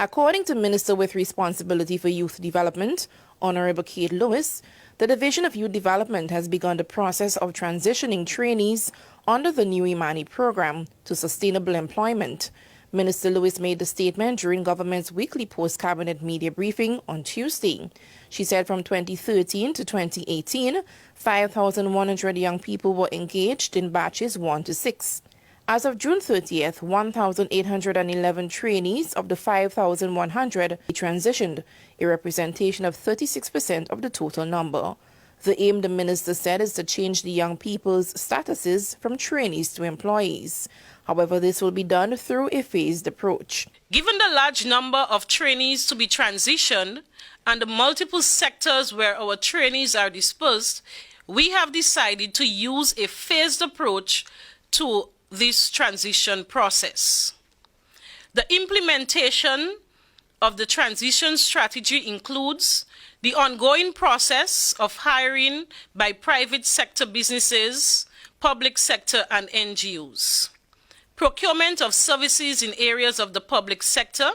According to Minister with responsibility for youth development, Honorable Kate Lewis, the Division of Youth Development has begun the process of transitioning trainees under the new Imani Program to sustainable employment. Minister Lewis made the statement during government's weekly post-cabinet media briefing on Tuesday. She said from 2013 to 2018, 5,100 young people were engaged in batches 1 to 6. As of June 30th, 1,811 trainees of the 5,100 transitioned, a representation of 36% of the total number. The aim, the minister said, is to change the young people's statuses from trainees to employees. However, this will be done through a phased approach. Given the large number of trainees to be transitioned and the multiple sectors where our trainees are dispersed, we have decided to use a phased approach to this transition process. The implementation of the transition strategy includes the ongoing process of hiring by private sector businesses, public sector and NGOs, procurement of services in areas of the public sector,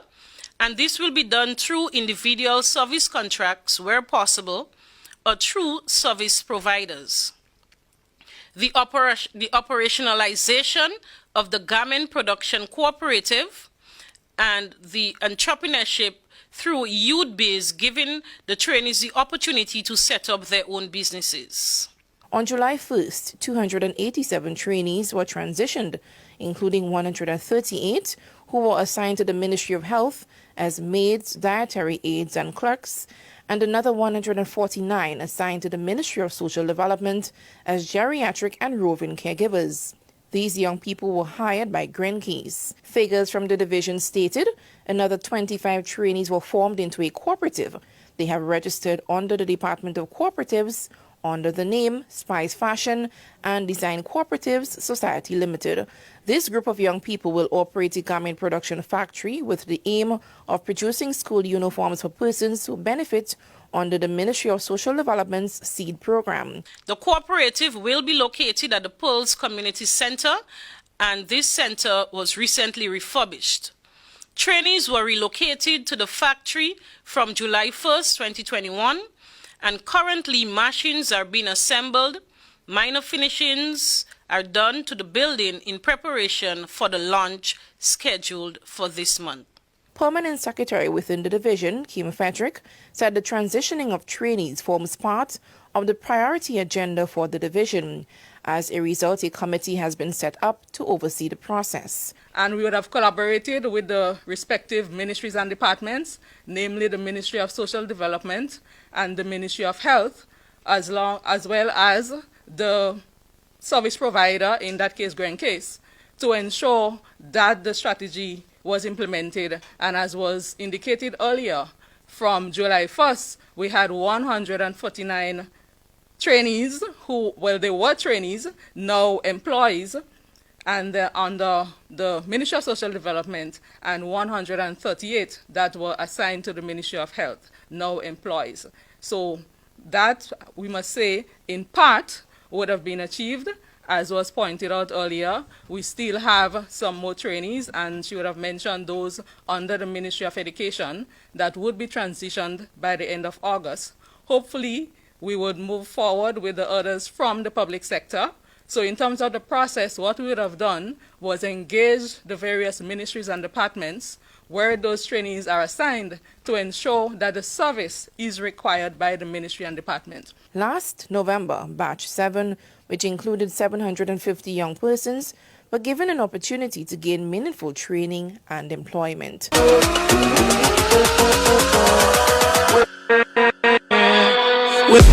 and this will be done through individual service contracts where possible or through service providers. The operationalization of the garment production cooperative and the entrepreneurship through youth biz, giving the trainees the opportunity to set up their own businesses. On July 1st, 287 trainees were transitioned, including 138 who were assigned to the Ministry of Health as maids, dietary aides, and clerks, and another 149 assigned to the Ministry of Social Development as geriatric and roving caregivers. These young people were hired by Grenkeys. Figures from the division stated another 25 trainees were formed into a cooperative. They have registered under the Department of Cooperatives under the name Spice Fashion and Design Cooperatives Society Limited. This group of young people will operate a garment production factory with the aim of producing school uniforms for persons who benefit under the Ministry of Social Development's SEED program. The cooperative will be located at the Pearls Community Center, and this center was recently refurbished. Trainees were relocated to the factory from July 1st, 2021, and currently machines are being assembled. Minor finishings are done to the building in preparation for the launch scheduled for this month. Permanent Secretary within the division, Kim Frederick, said the transitioning of trainees forms part of the priority agenda for the division. As a result, a committee has been set up to oversee the process. And we would have collaborated with the respective ministries and departments, namely the Ministry of Social Development and the Ministry of Health, as well as the service provider, in that case, Grenkeys, to ensure that the strategy was implemented. And as was indicated earlier, from July 1st, we had 149 trainees who, well, they were trainees, now employees, and under the Ministry of Social Development, and 138 that were assigned to the Ministry of Health, now employees. So that, we must say, in part would have been achieved. As was pointed out earlier, we still have some more trainees, and she would have mentioned those under the Ministry of Education that would be transitioned by the end of August. Hopefully, we would move forward with the others from the public sector. So in terms of the process, what we would have done was engage the various ministries and departments where those trainees are assigned to ensure that the service is required by the ministry and department. Last November, Batch 7, which included 750 young persons, were given an opportunity to gain meaningful training and employment. With